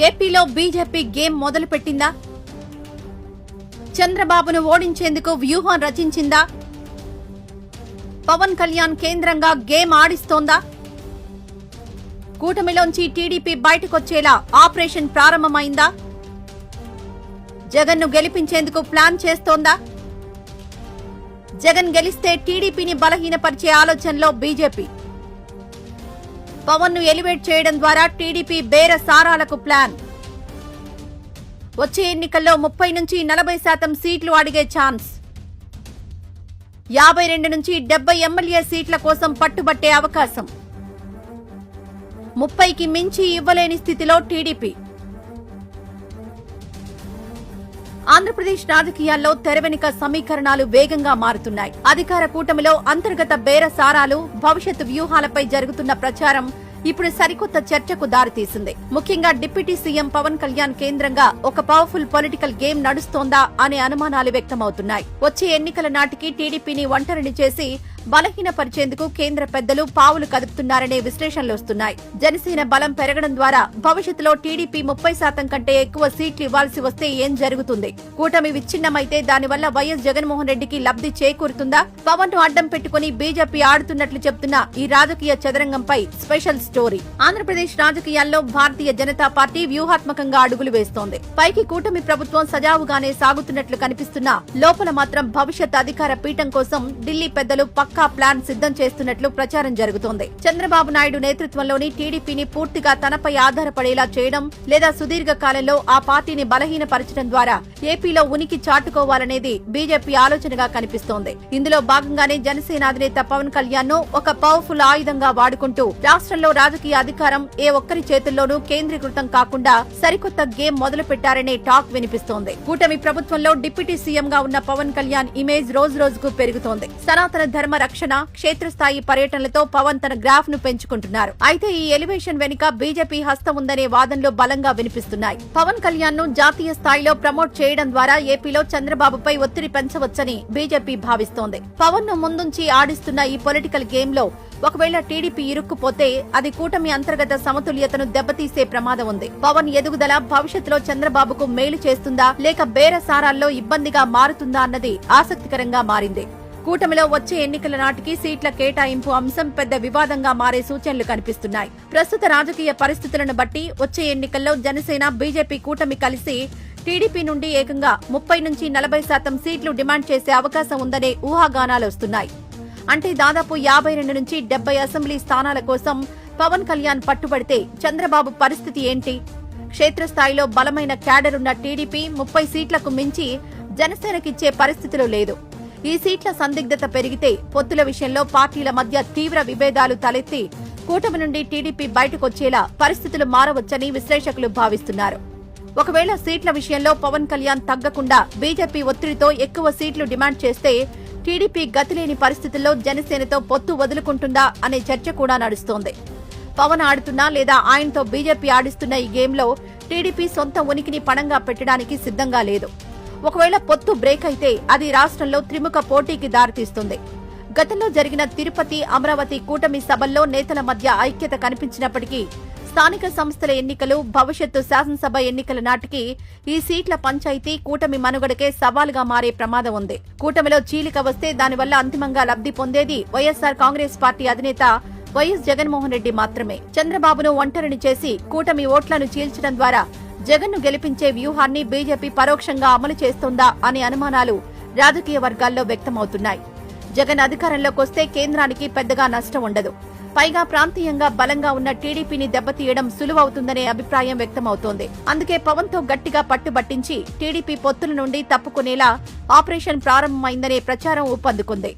ఏపీలో BJP game మొదలుపెట్టిందా? చంద్రబాబును ఓడించేందుకు వ్యూహం రచించిందా? పవన్ కళ్యాణ్ కేంద్రంగా గేమ్ ఆడిస్తోందా? కూటమిలోంచి టీడీపీ బయటకొచ్చేలా ఆపరేషన్ ప్రారంభమైందా? జగన్ను గెలిపించేందుకు ప్లాన్ చేస్తోందా? జగన్ గెలిస్తే టీడీపీని బలహీనపరిచే ఆలోచనలో బీజేపీ. పవన్ ను ఎలివేట్ చేయడం ద్వారా టీడీపీ బేరసారాలకు ప్లాన్. వచ్చే ఎన్నికల్లో 30 నుంచి 40% సీట్లు అడిగే ఛాన్స్. 52 నుంచి 70 ఎమ్మెల్యే సీట్ల కోసం పట్టుబట్టే అవకాశం. 30కి మించి ఇవ్వలేని స్థితిలో టీడీపీ. ఆంధ్రప్రదేశ్ రాజకీయాల్లో తెరవెనుక సమీకరణాలు వేగంగా మారుతున్నాయి. అధికార కూటమిలో అంతర్గత బేరసారాలు, భవిష్యత్తు వ్యూహాలపై జరుగుతున్న ప్రచారం ఇప్పుడు సరికొత్త చర్చకు దారితీసింది. ముఖ్యంగా డిప్యూటీ సీఎం పవన్ కళ్యాణ్ కేంద్రంగా ఒక పవర్ఫుల్ పొలిటికల్ గేమ్ నడుస్తోందా అనే అనుమానాలు వ్యక్తమవుతున్నాయి. వచ్చే ఎన్నికల నాటికి టీడీపీని ఒంటరిని చేసి బలహీనపరిచేందుకు కేంద్ర పెద్దలు పావులు కదుపుతున్నారనే విశ్లేషణలు వస్తున్నాయి. జనసేన బలం పెరగడం ద్వారా భవిష్యత్తులో టీడీపీ 30% కంటే ఎక్కువ సీట్లు ఇవ్వాల్సి వస్తే ఏం జరుగుతుంది? కూటమి విచ్ఛిన్నమైతే దానివల్ల వైఎస్ జగన్మోహన్ రెడ్డికి లబ్ధి చేకూరుతుందా? పవన్ ను అడ్డం పెట్టుకుని బీజేపీ ఆడుతున్నట్లు చెప్తున్న ఈ రాజకీయ చదరంగంపై స్పెషల్ స్టోరీ. ఆంధ్రప్రదేశ్ రాజకీయాల్లో భారతీయ జనతా పార్టీ వ్యూహాత్మకంగా అడుగులు వేస్తోంది. పైకి కూటమి ప్రభుత్వం సజావుగానే సాగుతున్నట్లు కనిపిస్తున్నా లోపల మాత్రం భవిష్యత్ అధికార పీఠం కోసం ఢిల్లీ పెద్దలు పక్కా ప్లాన్ సిద్ధం చేస్తున్నట్లు ప్రచారం జరుగుతోంది. చంద్రబాబు నాయుడు నేతృత్వంలోని టీడీపీని పూర్తిగా తనపై ఆధారపడేలా చేయడం లేదా సుదీర్ఘ కాలంలో ఆ పార్టీని బలహీనపరచడం ద్వారా ఏపీలో ఉనికి చాటుకోవాలనేది బీజేపీ ఆలోచనగా కనిపిస్తోంది. ఇందులో భాగంగానే జనసేన అధినేత పవన్ కళ్యాణ్ ను ఒక పవర్ఫుల్ ఆయుధంగా వాడుకుంటూ రాష్ట్రంలో రాజకీయ అధికారం ఏ ఒక్కరి చేతుల్లోనూ కేంద్రీకృతం కాకుండా సరికొత్త గేమ్ మొదలు పెట్టారనే టాక్ వినిపిస్తోంది. కూటమి ప్రభుత్వంలో డిప్యూటీ సీఎం గా ఉన్న పవన్ కళ్యాణ్ ఇమేజ్ రోజు రోజుకు పెరుగుతోంది. సనాతన ధర్మ రక్షణ, క్షేత్రస్థాయి పర్యటనలతో పవన్ తన గ్రాఫ్ ను పెంచుకుంటున్నారు. అయితే ఈ ఎలివేషన్ వెనుక బీజేపీ హస్తం ఉందనే వాదనలు బలంగా వినిపిస్తున్నాయి. పవన్ కళ్యాణ్ ను జాతీయ స్థాయిలో ప్రమోట్ చేయడం ద్వారా ఏపీలో చంద్రబాబుపై ఒత్తిడి పెంచవచ్చని బీజేపీ భావిస్తోంది. పవన్ ను ముందుంచి ఆడిస్తున్న ఈ పొలిటికల్ గేమ్ లో ఒకవేళ టీడీపీ ఇరుక్కుపోతే అది కూటమి అంతర్గత సమతుల్యతను దెబ్బతీసే ప్రమాదం ఉంది. పవన్ ఎదుగుదల భవిష్యత్తులో చంద్రబాబుకు మేలు చేస్తుందా లేక బేరసారాల్లో ఇబ్బందిగా మారుతుందా అన్నది ఆసక్తికరంగా మారింది. కూటమిలో వచ్చే ఎన్నికల నాటికి సీట్ల కేటాయింపు అంశం పెద్ద వివాదంగా మారే సూచనలు కనిపిస్తున్నాయి. ప్రస్తుత రాజకీయ పరిస్థితులను బట్టి వచ్చే ఎన్నికల్లో జనసేన, బీజేపీ కూటమి కలిసి టీడీపీ నుండి ఏకంగా 30 నుంచి 40% సీట్లు డిమాండ్ చేసే అవకాశం ఉందనే ఊహాగానాలు వస్తున్నాయి. అంటే దాదాపు 52 నుంచి 70 అసెంబ్లీ స్థానాల కోసం పవన్ కళ్యాణ్ పట్టుబడితే చంద్రబాబు పరిస్థితి ఏంటి? క్షేత్రస్థాయిలో బలమైన క్యాడర్ ఉన్న టీడీపీ 30 సీట్లకు మించి జనసేనకిచ్చే పరిస్థితిలో లేదు. ఈ సీట్ల సందిగ్ధత పెరిగితే పొత్తుల విషయంలో పార్టీల మధ్య తీవ్ర విభేదాలు తలెత్తి కూటమి నుండి టీడీపీ బయటకొచ్చేలా పరిస్థితులు మారవచ్చని విశ్లేషకులు భావిస్తున్నారు. ఒకవేళ సీట్ల విషయంలో పవన్ కళ్యాణ్ తగ్గకుండా బీజేపీ ఒత్తిడితో ఎక్కువ సీట్లు డిమాండ్ చేస్తే టీడీపీ గతిలేని పరిస్థితుల్లో జనసేనతో పొత్తు వదులుకుంటుందా అనే చర్చ కూడా నడుస్తోంది. పవన్ ఆడుతున్నా లేదా ఆయనతో బీజేపీ ఆడిస్తున్న ఈ గేమ్లో టీడీపీ సొంత ఉనికిని పణంగా పెట్టడానికి సిద్ధంగా లేదు. ఒకవేళ పొత్తు బ్రేక్ అయితే అది రాష్ట్రంలో త్రిముఖ పోటీకి దారితీస్తుంది. గతంలో జరిగిన తిరుపతి, అమరావతి కూటమి సభల్లో నేతల మధ్య ఐక్యత కనిపించినప్పటికీ స్థానిక సంస్థల ఎన్నికలు, భవిష్యత్తు శాసనసభ ఎన్నికల నాటికి ఈ సీట్ల పంచాయతీ కూటమి మనుగడకే సవాలుగా మారే ప్రమాదం ఉంది. కూటమిలో చీలిక వస్తే దానివల్ల అంతిమంగా లబ్ధి పొందేది వైఎస్సార్ కాంగ్రెస్ పార్టీ అధినేత వైఎస్ జగన్మోహన్ రెడ్డి మాత్రమే. చంద్రబాబును ఒంటరిని చేసి కూటమి ఓట్లను చీల్చడం ద్వారా జగన్ను గెలిపించే వ్యూహాన్ని బీజేపీ పరోక్షంగా అమలు చేస్తోందా అనే అనుమానాలు రాజకీయ వర్గాల్లో వ్యక్తమవుతున్నాయి. జగన్ అధికారంలోకి వస్తే కేంద్రానికి పెద్దగా నష్టం ఉండదు. పైగా ప్రాంతీయంగా బలంగా ఉన్న టీడీపీని దెబ్బతీయడం సులువవుతుందనే అభిప్రాయం వ్యక్తమవుతోంది. అందుకే పవన్ తో గట్టిగా పట్టుబట్టించి టీడీపీ పొత్తుల నుండి తప్పుకునేలా ఆపరేషన్ ప్రారంభమైందనే ప్రచారం ఊపందుకుంది.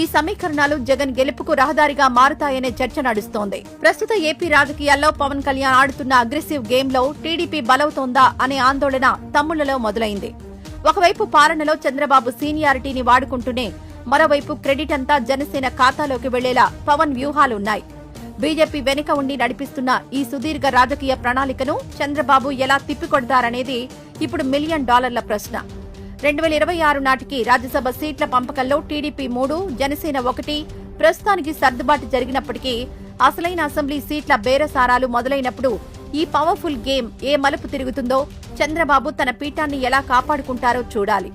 ఈ సమీకరణాలు జగన్ గెలుపుకు రహదారిగా మారుతాయనే చర్చ నడుస్తోంది. ప్రస్తుత ఏపీ రాజకీయాల్లో పవన్ కళ్యాణ్ ఆడుతున్న అగ్రెసివ్ గేమ్ లో టీడీపీ బలవుతోందా అనే ఆందోళన తమ్ముళ్లలో మొదలైంది. ఒకవైపు పాలనలో చంద్రబాబు సీనియారిటీని వాడుకుంటూనే మరోవైపు క్రెడిట్ అంతా జనసేన ఖాతాలోకి వెళ్లేలా పవన్ వ్యూహాలున్నాయి. బీజేపీ వెనుక ఉండి నడిపిస్తున్న ఈ సుదీర్ఘ రాజకీయ ప్రణాళికను చంద్రబాబు ఎలా తిప్పికొడతారనేది ఇప్పుడు $1 మిలియన్ ప్రశ్న. 2026 నాటికి రాజ్యసభ సీట్ల పంపకంలో టీడీపీ 3, జనసేన 1 ప్రస్తుతానికి సర్దుబాటు జరిగినప్పటికీ అసలైన అసెంబ్లీ సీట్ల బేరసారాలు మొదలైనప్పుడు ఈ పవర్ఫుల్ గేమ్ ఏ మలుపు తిరుగుతుందో, చంద్రబాబు తన పీఠాన్ని ఎలా కాపాడుకుంటారో చూడాలి.